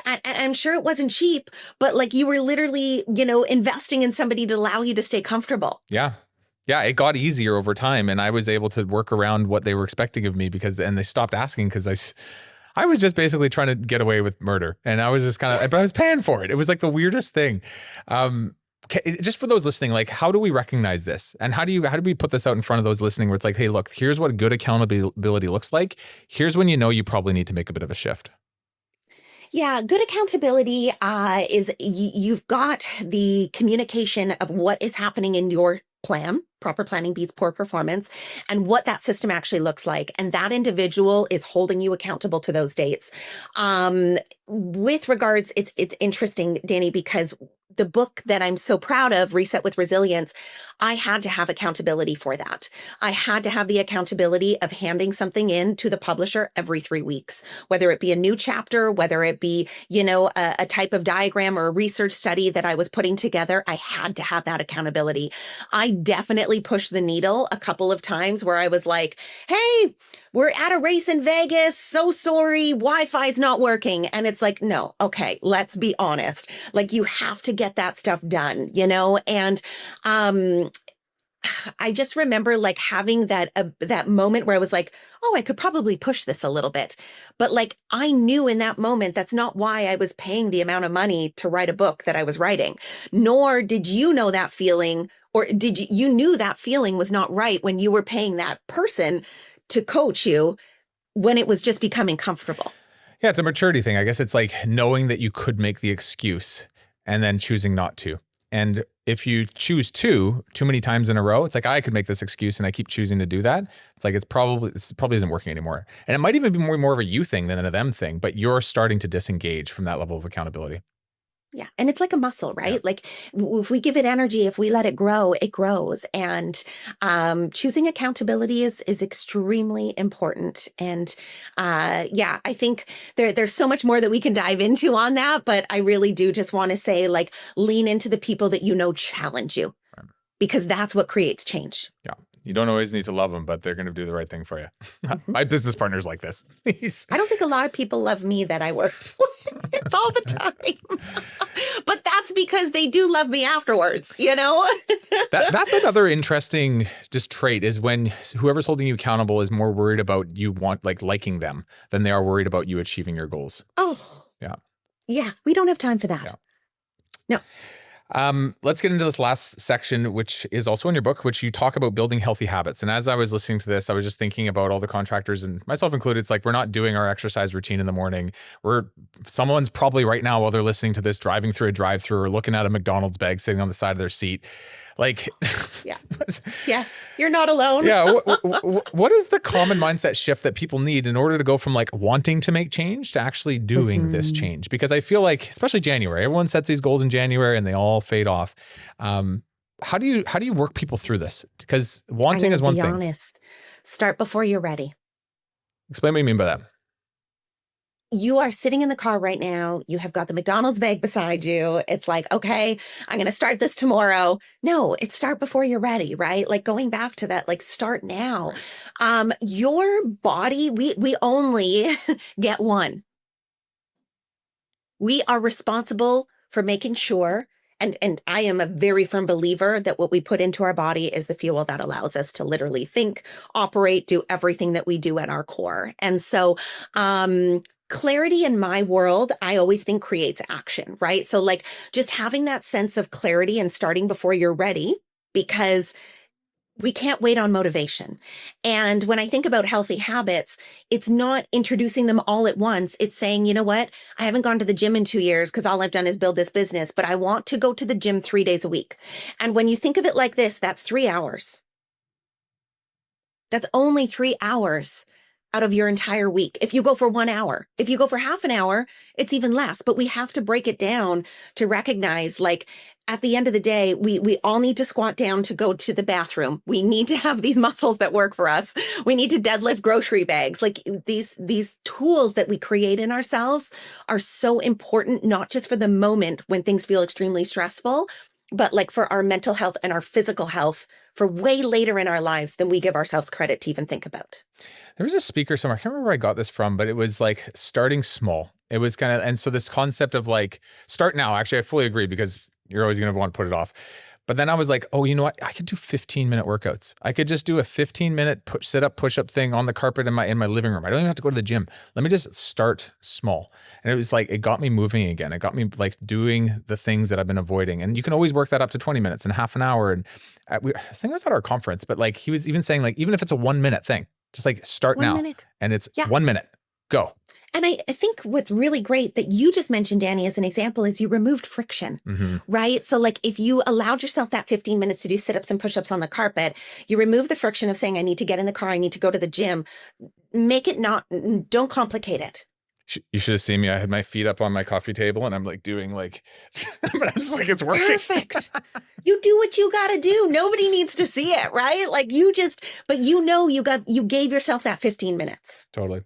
S2: and I'm sure it wasn't cheap, but like you were literally, investing in somebody to allow you to stay comfortable.
S1: Yeah. Yeah, it got easier over time and I was able to work around what they were expecting of me and they stopped asking because I was just basically trying to get away with murder and I was just kind of, but I was paying for it. It was like the weirdest thing. Just for those listening, like how do we recognize this? And how do we put this out in front of those listening where it's like, hey, look, here's what good accountability looks like. Here's when you probably need to make a bit of a shift.
S2: Yeah, good accountability is you've got the communication of what is happening in your plan. Proper planning beats poor performance, and what that system actually looks like. And that individual is holding you accountable to those dates. With regards, it's interesting, Danny, because the book that I'm so proud of, Reset with Resilience, I had to have accountability for that. I had to have the accountability of handing something in to the publisher every 3 weeks, whether it be a new chapter, whether it be, a type of diagram or a research study that I was putting together. I had to have that accountability. I definitely pushed the needle a couple of times where I was like, hey, we're at a race in Vegas. So sorry, Wi-Fi's not working. And it's like, no, okay, let's be honest. Like you have to get that stuff done, and I just remember like having that moment where I was like, oh, I could probably push this a little bit. But like, I knew in that moment, that's not why I was paying the amount of money to write a book that I was writing. Nor did you know that feeling, or did you knew that feeling was not right when you were paying that person to coach you when it was just becoming comfortable.
S1: Yeah, it's a maturity thing. I guess it's like knowing that you could make the excuse and then choosing not to. And if you choose too many times in a row, it's like, I could make this excuse and I keep choosing to do that. It's like, this probably isn't working anymore. And it might even be more of a you thing than a them thing, but you're starting to disengage from that level of accountability.
S2: Yeah. And it's like a muscle, right?
S1: Yeah.
S2: Like if we give it energy, if we let it grow, it grows. And choosing accountability is extremely important. And I think there's so much more that we can dive into on that. But I really do just want to say, like, lean into the people that challenge you, right? Because that's what creates change.
S1: Yeah. You don't always need to love them, but they're going to do the right thing for you. Mm-hmm. My business partner's like this.
S2: I don't think a lot of people love me that I work with all the time. But that's because they do love me afterwards,
S1: That's another interesting just trait is when whoever's holding you accountable is more worried about you liking them than they are worried about you achieving your goals.
S2: Oh.
S1: Yeah.
S2: Yeah. We don't have time for that.
S1: Yeah. No. Let's get into this last section, which is also in your book, which you talk about building healthy habits. And as I was listening to this, I was just thinking about all the contractors and myself included. It's like, we're not doing our exercise routine in the morning. Someone's probably right now while they're listening to this, driving through a drive-through or looking at a McDonald's bag sitting on the side of their seat. Like,
S2: yeah. Yes, you're not alone.
S1: Yeah. What is the common mindset shift that people need in order to go from like wanting to make change to actually doing this change? Because I feel like, especially January, everyone sets these goals in January and they all fade off. How do you work people through this? Because wanting is one thing.
S2: Be honest. Start before you're ready.
S1: Explain what you mean by that.
S2: You are sitting in the car right now. You have got the McDonald's bag beside you. It's like, okay, I'm going to start this tomorrow. No, it's start before you're ready, right? Like going back to that, like start now. Your body, we only get one. We are responsible for making sure, and I am a very firm believer that what we put into our body is the fuel that allows us to literally think, operate, do everything that we do at our core. And so, clarity in my world, I always think creates action, right? So like just having that sense of clarity and starting before you're ready, because we can't wait on motivation. And when I think about healthy habits, it's not introducing them all at once. It's saying, you know what? I haven't gone to the gym in 2 years because all I've done is build this business, but I want to go to the gym 3 days a week. And when you think of it like this, that's 3 hours. That's only 3 hours out of your entire week. If you go for 1 hour, if you go for half an hour, it's even less, but we have to break it down to recognize like at the end of the day, we all need to squat down to go to the bathroom. We need to have these muscles that work for us. We need to deadlift grocery bags. Like these tools that we create in ourselves are so important, not just for the moment when things feel extremely stressful, but like for our mental health and our physical health for way later in our lives than we give ourselves credit to even think about.
S1: There was a speaker somewhere, I can't remember where I got this from, but it was like starting small. It was kind of, and so this concept of like start now, actually, I fully agree because you're always going to want to put it off. But then I was like, oh, you know what? I could do 15-minute workouts. I could just do a 15-minute sit up, push up thing on the carpet in my living room. I don't even have to go to the gym. Let me just start small. And it was like, it got me moving again. It got me like doing the things that I've been avoiding. And you can always work that up to 20 minutes and half an hour. And I think it was at our conference, but like he was even saying like, even if it's a 1-minute thing, just like start
S2: 1
S1: now.
S2: minute.
S1: And it's
S2: Yeah.
S1: 1 minute, go.
S2: And I think what's really great that you just mentioned, Danny, as an example, is you removed friction, right? So like if you allowed yourself that 15 minutes to do sit-ups and push-ups on the carpet, you remove the friction of saying, I need to get in the car, I need to go to the gym. Make it don't complicate it.
S1: You should have seen me. I had my feet up on my coffee table and I'm like doing like, but I'm just like, it's working.
S2: Perfect. You do what you got to do. Nobody needs to see it, right? Like but you gave yourself that 15 minutes.
S1: Totally.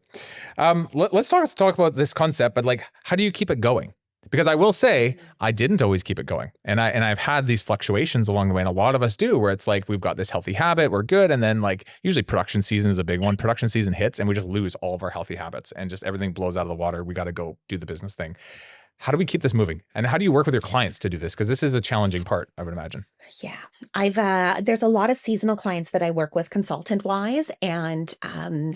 S1: Let's talk about this concept, but like, how do you keep it going? Because I will say I didn't always keep it going. And I've had these fluctuations along the way. And a lot of us do, where it's like, we've got this healthy habit, we're good. And then like usually production season is a big one. Production season hits and we just lose all of our healthy habits and just everything blows out of the water. We got to go do the business thing. How do we keep this moving? And how do you work with your clients to do this? Because this is a challenging part, I would imagine.
S2: Yeah, there's a lot of seasonal clients that I work with consultant wise. And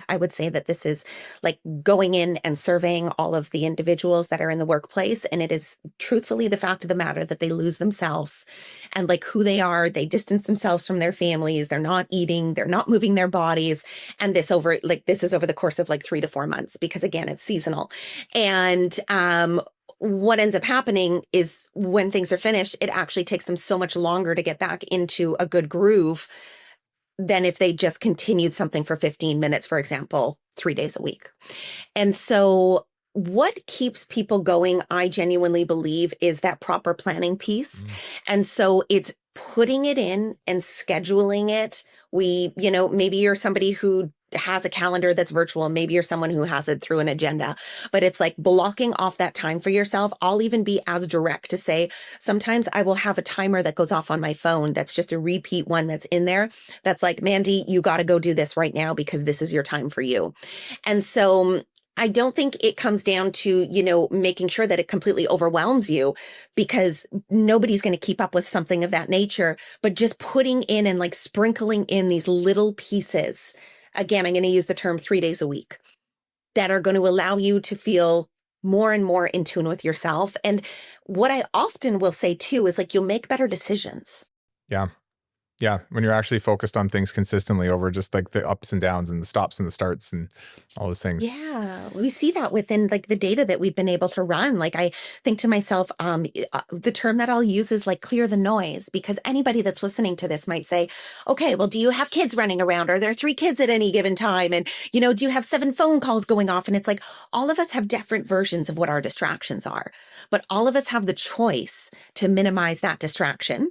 S2: I would say that this is like going in and surveying all of the individuals that are in the workplace. And it is truthfully the fact of the matter that they lose themselves and like who they are. They distance themselves from their families. They're not eating, they're not moving their bodies. And this is over the course of like 3 to 4 months, because again, it's seasonal. And what ends up happening is when things are finished, it actually takes them so much longer to get back into a good groove than if they just continued something for 15 minutes, for example, 3 days a week. And so what keeps people going, I genuinely believe, is that proper planning piece. And so it's putting it in and scheduling it. Maybe you're somebody who has a calendar that's virtual. Maybe you're someone who has it through an agenda, but it's like blocking off that time for yourself. I'll even be as direct to say, sometimes I will have a timer that goes off on my phone. That's just a repeat one that's in there. That's like, Mandy, you got to go do this right now because this is your time for you. And so I don't think it comes down to, making sure that it completely overwhelms you, because nobody's going to keep up with something of that nature, but just putting in and like sprinkling in these little pieces. Again, I'm going to use the term 3 days a week that are going to allow you to feel more and more in tune with yourself. And what I often will say too is like, you'll make better decisions.
S1: Yeah. Yeah. When you're actually focused on things consistently over just like the ups and downs and the stops and the starts and all those things.
S2: Yeah. We see that within like the data that we've been able to run. Like I think to myself, the term that I'll use is like clear the noise, because anybody that's listening to this might say, okay, well, do you have kids running around? Are there 3 kids at any given time? And, do you have 7 phone calls going off? And it's like, all of us have different versions of what our distractions are, but all of us have the choice to minimize that distraction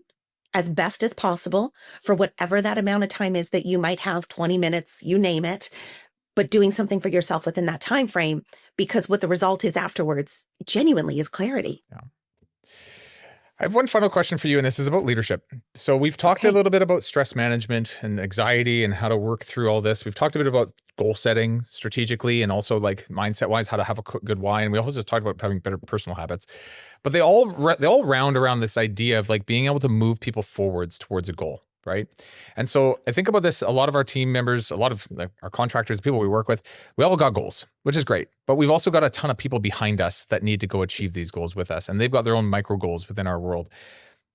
S2: as best as possible for whatever that amount of time is that you might have, 20 minutes, you name it, but doing something for yourself within that time frame, because what the result is afterwards genuinely is clarity.
S1: Yeah. I have one final question for you, and this is about leadership. So we've talked a little bit about stress management and anxiety and how to work through all this. We've talked a bit about goal setting strategically and also like mindset wise, how to have a good why. And we also just talked about having better personal habits, but they all round around this idea of like being able to move people forwards towards a goal. Right. And so I think about this, a lot of our team members, a lot of like our contractors, people we work with, we all got goals, which is great. But we've also got a ton of people behind us that need to go achieve these goals with us. And they've got their own micro goals within our world.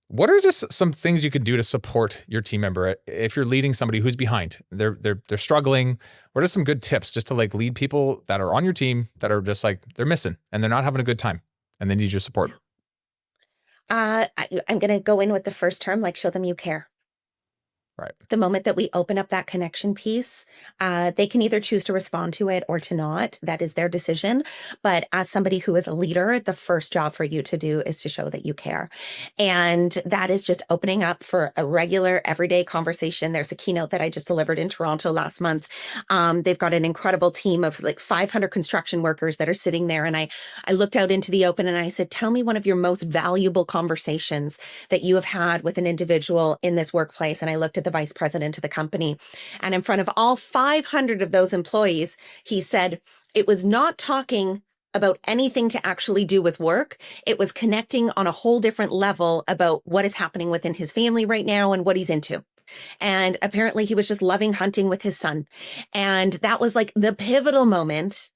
S1: What are just some things you can do to support your team member if you're leading somebody who's behind? They're struggling. What are some good tips just to like lead people that are on your team that are just like they're missing and they're not having a good time and they need your support?
S2: I'm going to go in with the first term, like show them you care.
S1: Right.
S2: The moment that we open up that connection piece, they can either choose to respond to it or to not. That is their decision. But as somebody who is a leader, the first job for you to do is to show that you care. And that is just opening up for a regular, everyday conversation. There's a keynote that I just delivered in Toronto last month. They've got an incredible team of like 500 construction workers that are sitting there. And I looked out into the open and I said, tell me one of your most valuable conversations that you have had with an individual in this workplace. And I looked at the vice president of the company, and in front of all 500 of those employees, he said, it was not talking about anything to actually do with work. It was connecting on a whole different level about what is happening within his family right now and what he's into. And apparently he was just loving hunting with his son. And that was like the pivotal moment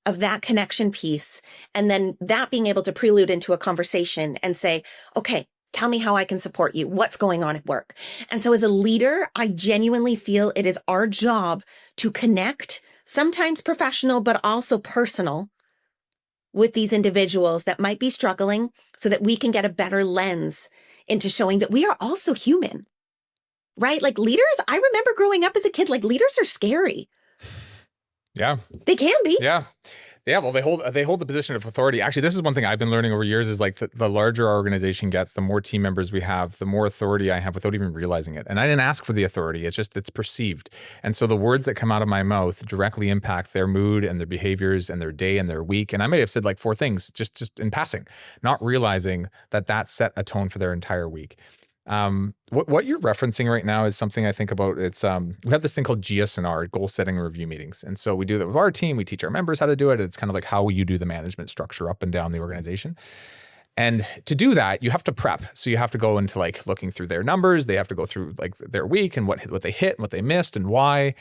S2: of that connection piece. And then that being able to prelude into a conversation and say, okay, tell me how I can support you. What's going on at work? And so as a leader, I genuinely feel it is our job to connect, sometimes professional, but also personal, with these individuals that might be struggling so that we can get a better lens into showing that we are also human, right? Like leaders, I remember growing up as a kid, like leaders are scary.
S1: Yeah.
S2: They can be.
S1: Yeah. Yeah, well, they hold the position of authority. Actually, this is one thing I've been learning over years is like the larger our organization gets, the more team members we have, the more authority I have without even realizing it. And I didn't ask for the authority. It's perceived. And so the words that come out of my mouth directly impact their mood and their behaviors and their day and their week. And I may have said like 4 things just in passing, not realizing that set a tone for their entire week. What you're referencing right now is something I think about. It's we have this thing called GSNR, goal setting and review meetings, and so we do that with our team. We teach our members how to do it. It's kind of like how you do the management structure up and down the organization. And to do that, you have to prep. So you have to go into like looking through their numbers. They have to go through like their week and what they hit and what they missed and why.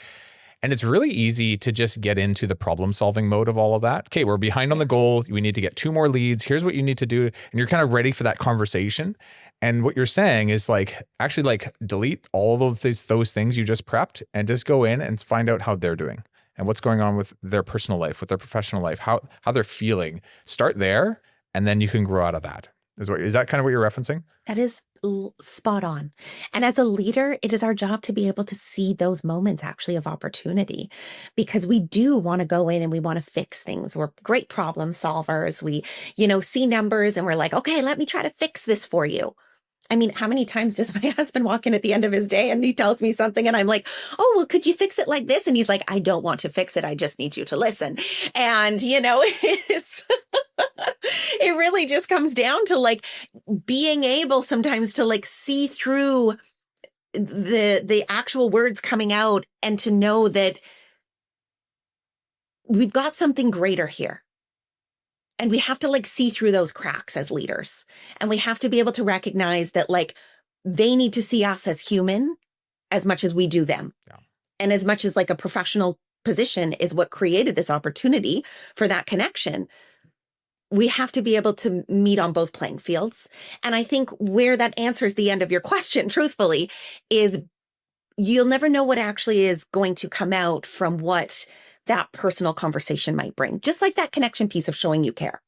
S1: And it's really easy to just get into the problem solving mode of all of that. Okay, we're behind on the goal. We need to get 2 more leads. Here's what you need to do. And you're kind of ready for that conversation. And what you're saying is like, actually like delete all of those things you just prepped and just go in and find out how they're doing and what's going on with their personal life, with their professional life, how they're feeling. Start there, and then you can grow out of that. Is that kind of what you're referencing?
S2: That is spot on. And as a leader, it is our job to be able to see those moments actually of opportunity, because we do want to go in and we want to fix things. We're great problem solvers. We, see numbers and we're like, okay, let me try to fix this for you. I mean, how many times does my husband walk in at the end of his day and he tells me something and I'm like, oh, well, could you fix it like this? And he's like, I don't want to fix it. I just need you to listen. And, it's, it really just comes down to like being able sometimes to like see through the actual words coming out and to know that we've got something greater here. And we have to like see through those cracks as leaders. And we have to be able to recognize that like they need to see us as human as much as we do them. Yeah. And as much as like a professional position is what created this opportunity for that connection, we have to be able to meet on both playing fields. And I think where that answers the end of your question, truthfully, is you'll never know what actually is going to come out from what that personal conversation might bring, just like that connection piece of showing you care.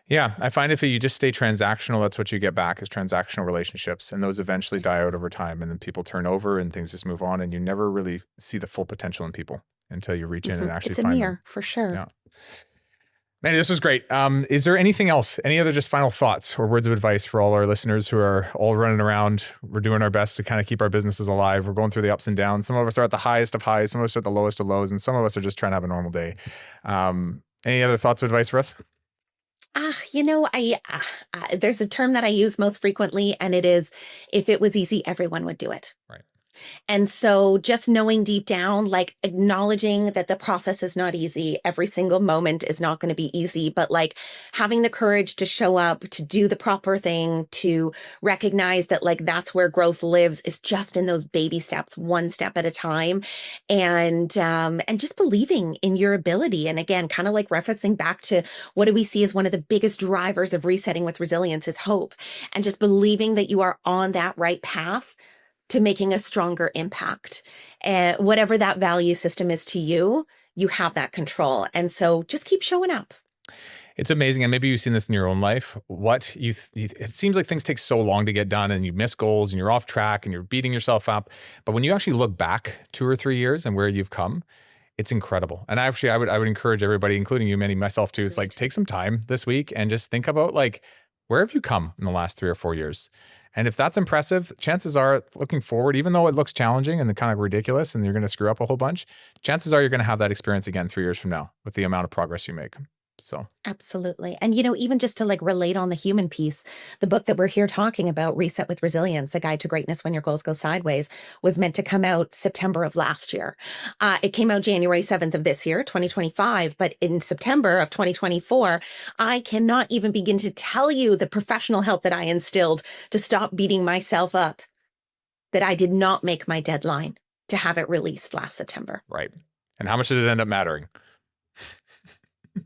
S1: Yeah, I find if you just stay transactional, that's what you get back is transactional relationships. And those eventually die out over time. And then people turn over and things just move on. And you never really see the full potential in people until you reach in and actually find them. It's a mirror,
S2: for sure.
S1: Yeah. Mandy, this was great. Is there anything else? Any other just final thoughts or words of advice for all our listeners who are all running around? We're doing our best to kind of keep our businesses alive. We're going through the ups and downs. Some of us are at the highest of highs. Some of us are at the lowest of lows. And some of us are just trying to have a normal day. Any other thoughts or advice for us?
S2: There's a term that I use most frequently, and it is, if it was easy, everyone would do it.
S1: Right.
S2: And so just knowing deep down, like acknowledging that the process is not easy. Every single moment is not going to be easy, but like having the courage to show up, to do the proper thing, to recognize that like that's where growth lives is just in those baby steps, one step at a time. And just believing in your ability. And again, kind of like referencing back to what do we see as one of the biggest drivers of resetting with resilience is hope. And just believing that you are on that right path to making a stronger impact. And whatever that value system is to you, you have that control. And so just keep showing up.
S1: It's amazing. And maybe you've seen this in your own life. It seems like things take so long to get done and you miss goals and you're off track and you're beating yourself up. But when you actually look back 2 or 3 years and where you've come, it's incredible. And I would encourage everybody, including you, Mandy, myself too, is like, take some time this week and just think about like, where have you come in the last 3 or 4 years? And if that's impressive, chances are looking forward, even though it looks challenging and kind of ridiculous and you're going to screw up a whole bunch, chances are you're going to have that experience again 3 years from now with the amount of progress you make. So
S2: Absolutely. And, you know, even just to like relate on the human piece, the book that we're here talking about, Reset with Resilience, A Guide to Greatness When Your Goals Go Sideways, was meant to come out September of last year. It came out January 7th of this year, 2025. But in September of 2024, I cannot even begin to tell you the professional help that I instilled to stop beating myself up, that I did not make my deadline to have it released last September.
S1: right. And how much did it end up mattering?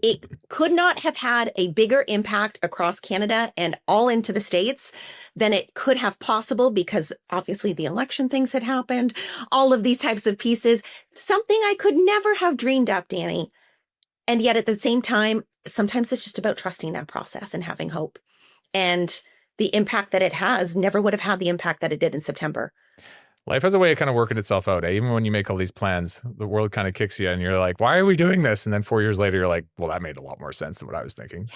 S2: It could not have had a bigger impact across Canada and all into the States than it could have possible, because obviously the election things had happened, all of these types of pieces, something I could never have dreamed up, Danny. And yet at the same time, sometimes it's just about trusting that process and having hope. And the impact that it has never would have had the impact that it did in September.
S1: Life has a way of kind of working itself out. Even when you make all these plans, the world kind of kicks you and you're like, why are we doing this? And then 4 years later, you're like, well, that made a lot more sense than what I was thinking.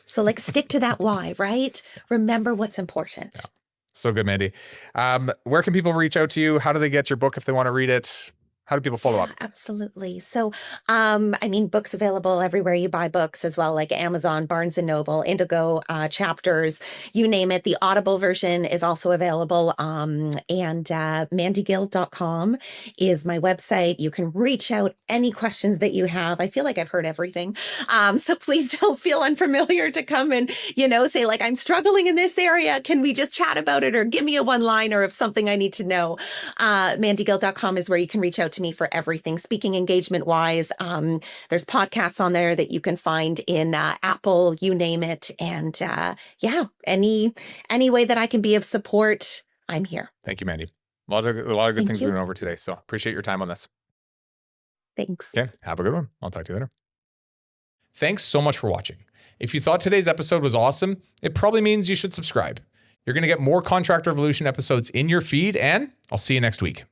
S2: So like stick to that why, right? Remember what's important.
S1: Yeah. So good, Mandy. Where can people reach out to you? How do they get your book if they want to read it? How do people follow up?
S2: Absolutely. So, I mean, books available everywhere you buy books as well, like Amazon, Barnes and Noble, Indigo, Chapters, you name it. The Audible version is also available. And mandygill.com is my website. You can reach out any questions that you have. I feel like I've heard everything. So please don't feel unfamiliar to come and, you know, say like, I'm struggling in this area. Can we just chat about it, or give me a one-liner of something I need to know? Mandygill.com is where you can reach out to me for everything speaking engagement wise. There's podcasts on there that you can find in Apple, you name it. And yeah, any way that I can be of support, I'm here.
S1: Thank you, Mandy. A lot of good things we went over today. So appreciate your time on this.
S2: Thanks.
S1: Okay. Have a good one. I'll talk to you later. Thanks so much for watching. If you thought today's episode was awesome, it probably means you should subscribe. You're going to get more Contractor Evolution episodes in your feed, and I'll see you next week.